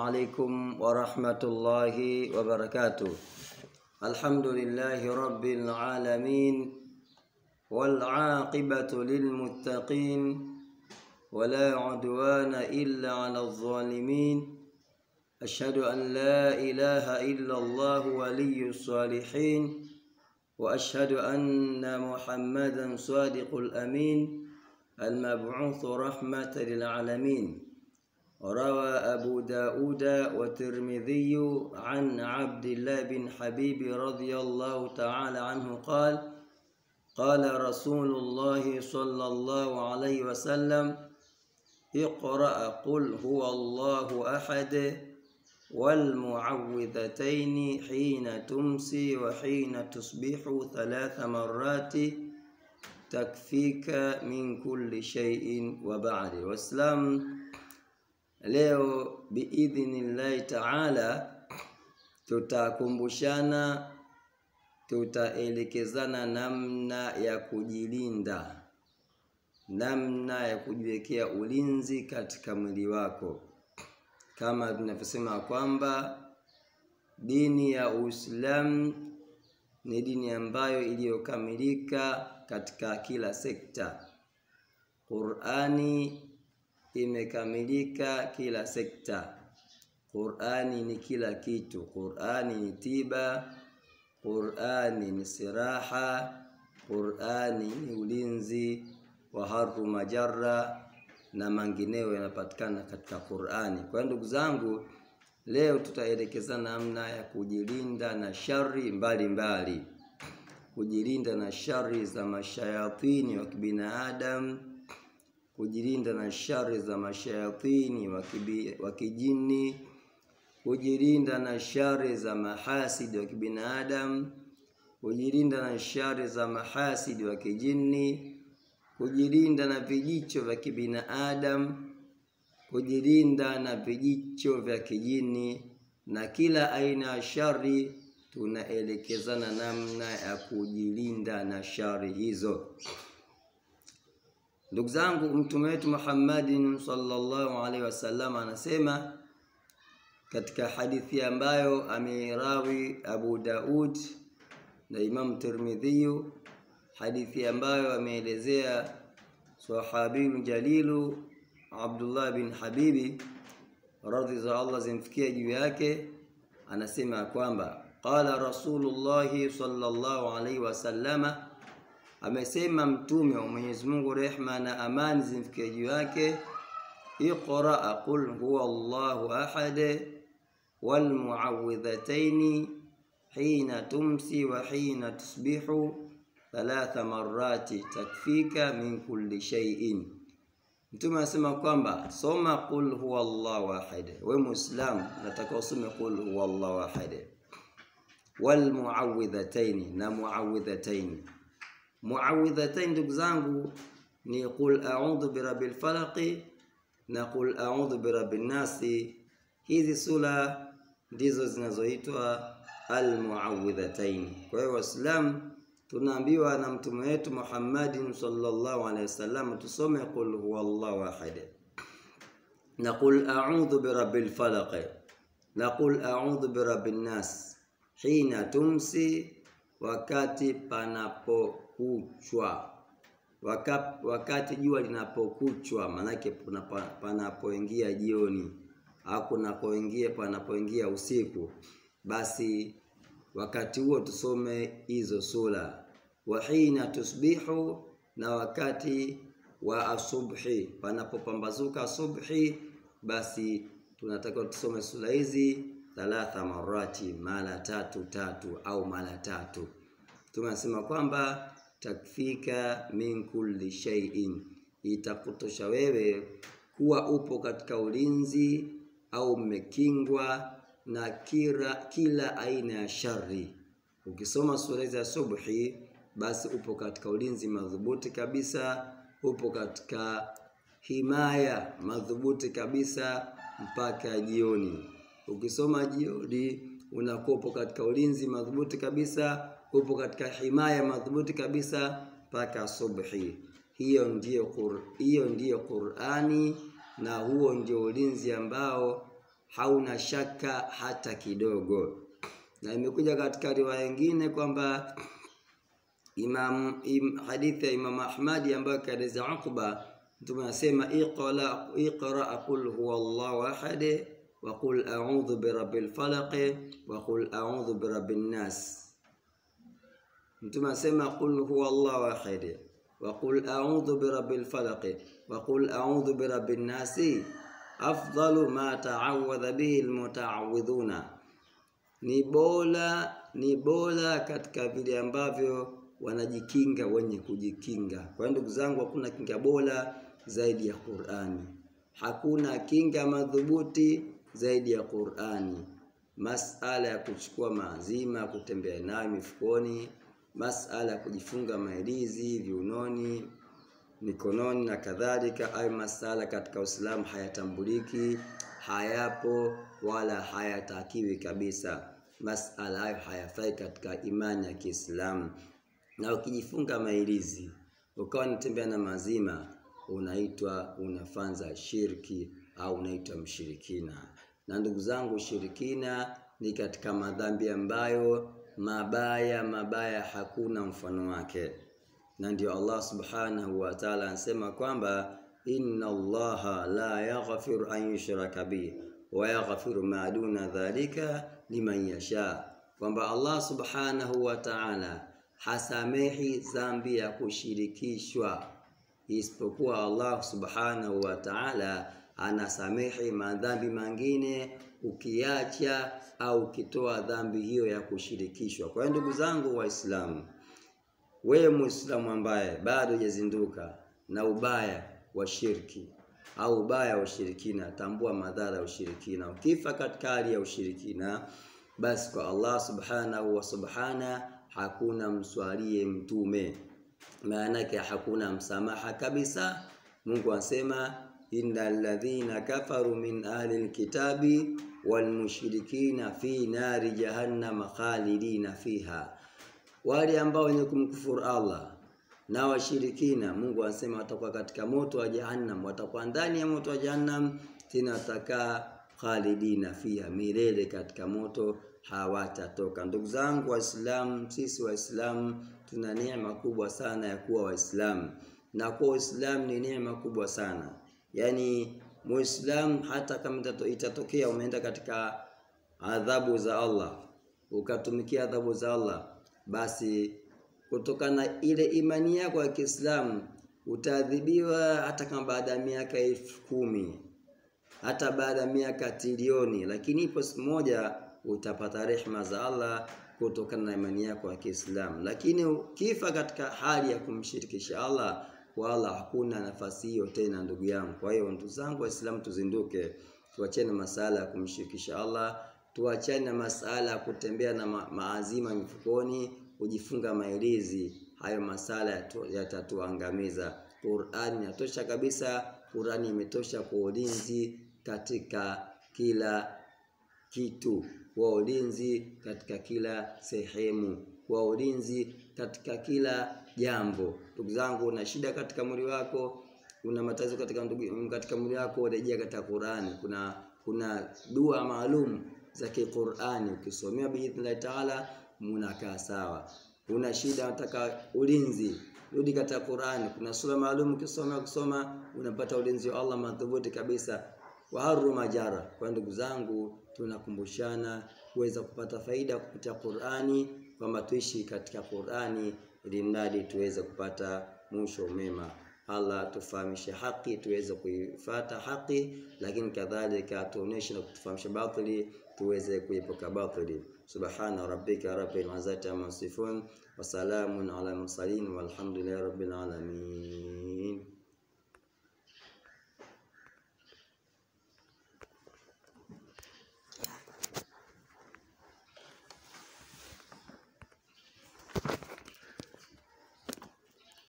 عليكم ورحمة الله وبركاته. الحمد لله رب العالمين والعاقبة للمتقين ولا عدوان إلا على الظالمين. أشهد أن لا إله إلا الله ولي الصالحين وأشهد أن محمدا صادق الأمين المبعوث رحمة للعالمين. روى أبو داود والترمذي عن عبد الله بن حبيب رضي الله تعالى عنه قال: قال رسول الله صلى الله عليه وسلم: اقرأ قل هو الله أحد والمعوذتين حين تمسي وحين تصبح 3 مرات تكفيك من كل شيء وبعد. واسلام, leo biidhnillahi ta'ala tutakumbushana, tutaelekezana namna ya kujilinda, namna ya kujiwekea ulinzi katika mwili wako. Kama tunavyosema kwamba dini ya Uislamu ni dini ambayo iliyokamilika katika kila sekta. Qur'ani imekamilika kila sekta. Qur'ani ni kila kitu. Qur'ani ni tiba, Qur'ani ni siraha, Qur'ani ni ulinzi wa harfu majarra na mangineo yanapatikana katika Qur'ani. Kwa ndugu zangu, leo tutaelekezana namna ya kujilinda na shari mbalimbali. Kujilinda na shari za mashayatini wa kibinadamu, kujilinda na shari za mashayatini wa kijini, kujilinda na shari za mahasidi wa kibinadamu, kujilinda na shari za mahasidi wa kijini, kujilinda na vijicho vya kibinadamu, kujilinda na vijicho vya kijini na kila aina ya shari. Tunaelekezana namna ya kujilinda na shari hizo. Ndugu zangu, mtume wetu Muhammadin sallallahu alaihi wasallam anasema katika hadithi ambayo amerawi Abu Daud na Imam Tirmidhi, hadithi ambayo ameelezea sahabi jalilu Abdullah bin Habibi radhiyallahu zimfikia juu yake, anasema kwamba qala Rasulullah sallallahu alaihi wasallama, amesema mtume wa Mwenyezi Mungu, rehma na amani zimfikie juu yake, iqra qul huwa Allahu ahad wal muawwidhataini hina tumsi wa hina tusbihu 3 marati takfika min kulli shay'in. Mtume anasema kwamba soma qul huwa Allahu ahad. Wewe Muislam nataka usome qul huwa Allahu ahad wal muawwidhataini na muawwidhataini. Muawwidhataini ndugu zangu ni qul a'udhu birabbil falaq na qul a'udhu birabbin nas. Hizi sura ndizo zinazoitwa al-muawwidhataini. Kwa hiyo Waislamu tunaambiwa na mtume wetu Muhammadin sallallahu alaihi wasallam tusome qul huwallahu ahad na qul a'udhu birabbil falaq na qul a'udhu birabbin nas hina tumsi, wakati panapokuchwa, wakati jua linapokuchwa, manake panapoingia jioni au panapoingia usiku, basi wakati huo tusome hizo sura. Wa hina tusbihu, na wakati wa asubhi, panapopambazuka asubhi, basi tunataka tusome sura hizi 3 marati, mara 3 au mara 3. Tunasema kwamba takfika min kulli shay'in, itakutosha wewe kuwa upo katika ulinzi au umekingwa na kila aina ya shari. Ukisoma sura za subhi, basi upo katika ulinzi madhubuti kabisa, upo katika himaya madhubuti kabisa mpaka jioni. Ukisoma jioni unakuwa katika ulinzi madhubuti kabisa, upo katika himaya madhubuti kabisa mpaka subhi. Hiyo ndiyo Qur'ani na huo ndio ulinzi ambao hauna shaka hata kidogo. Na imekuja katika riwaya nyingine kwamba hadithi ya Imam Ahmad ambayo kaeleza Uqba, Mtume anasema iqra qul huwallahu ahad wa qul a'udhu birabbil falaq wa qul a'udhu birabbin nas. Mtume anasema qul huwallahu ahad wa qul a'udhu birabbil falaq wa qul a'udhu birabbin nas afdalu ma ta'awadha bihi almuta'awwidhuna. Ni bora katika vile ambavyo wanajikinga wenye kujikinga. Kwa ndugu zangu, hakuna kinga bora zaidi ya Qur'ani. Hakuna kinga madhubuti zaidi ya Qur'ani. Masala ya kuchukua maazima, kutembea nayo mifukoni, masala ya kujifunga mailizi viunoni, mikononi na kadhalika, ay masala katika Uislamu hayatambuliki, hayapo wala hayatakiwi kabisa. Masala hayo hayafai katika imani ya Kiislamu. Na ukijifunga mailizi ukawa unatembea na mazima, unaitwa unafanza shirki au unaitwa mshirikina. Na ndugu zangu, shirikina ni katika madhambi ambayo mabaya hakuna mfano wake. Na ndio Allah subhanahu wa ta'ala anasema kwamba inna Allaha la yaghfiru an yushraka bihi wa yaghfiru ma duna dhalika liman yasha, kwamba Allah subhanahu wa ta'ala hasamehi dhambi ya kushirikishwa, isipokuwa Allah subhanahu wa ta'ala anasamehi madhambi mengine ukiacha au ukitoa dhambi hiyo ya kushirikishwa. Kwa ndugu zangu Waislamu, wewe Muislamu ambaye bado hujazinduka na ubaya wa shirki au ubaya wa ushirikina, tambua madhara ya ushirikina. Ukifa katika hali ya ushirikina, basi kwa Allah subhanahu wa subhana hakuna mswalie mtume, maana yake hakuna msamaha kabisa. Mungu anasema innal ladhina kafaru min ahli alkitabi wal mushrikina fi nari jahannam khalidina fiha. Wale ambao wenye kumkufuru Allah na washirikina, Mungu anasema watakuwa katika moto wa jahannam, watakuwa ndani ya moto wa jahannam, tena watakaa khalidina fiha, milele katika moto, hawatatoka. Ndugu zangu Waislamu, sisi Waislamu tuna neema kubwa sana ya kuwa Waislamu, na kuwa Uislamu ni neema kubwa sana. Yani Muislamu hata kama itatokea umeenda katika adhabu za Allah, ukatumikia adhabu za Allah, basi kutokana ile imani yako ya Kiislamu utaadhibiwa hata kama baada ya miaka 10,000, hata baada ya miaka trilioni, lakini ipo siku moja utapata rehema za Allah kutokana na imani yako ya Kiislamu. Lakini ukifa katika hali ya kumshirikisha Allah, wala hakuna nafasi hiyo tena ndugu yangu. Kwa hiyo ndugu zangu Waislamu, tuzinduke, tuachane masala ya kumshirikisha Allah, tuachane na masala ya kutembea na maazima mifukoni, kujifunga mailizi. Hayo masala yatatuangamiza. Qur'ani inatosha kabisa. Qur'ani imetosha kwa ulinzi katika kila kitu, kwa ulinzi katika kila sehemu, kwa ulinzi katika kila jambo. Ndugu zangu, una shida katika mwili wako, una matatizo katika mwili wako, rejea katika Qur'ani. Kuna dua maalum za Qur'ani, ukisomea biidhnillah taala munakaa sawa. Una shida unataka ulinzi, rudi katika Qur'ani. Kuna sura maalum ukisoma unapata ulinzi wa Allah madhubuti kabisa, wa haru majara. Kwa ndugu zangu, tunakumbushana kuweza kupata faida kupitia Qur'ani, kwamba tuishi katika Qur'ani ili mradi tuweze kupata mwisho mema. Allah tufahamishe haki tuweze kuifuata haki, lakini kadhalika tuoneshe na kutufahamisha batili tuweze kuepuka batili. Subhana rabbika rabbil izzati amma yasifun wa salamun ala mursalin walhamdulillahi rabbil alamin.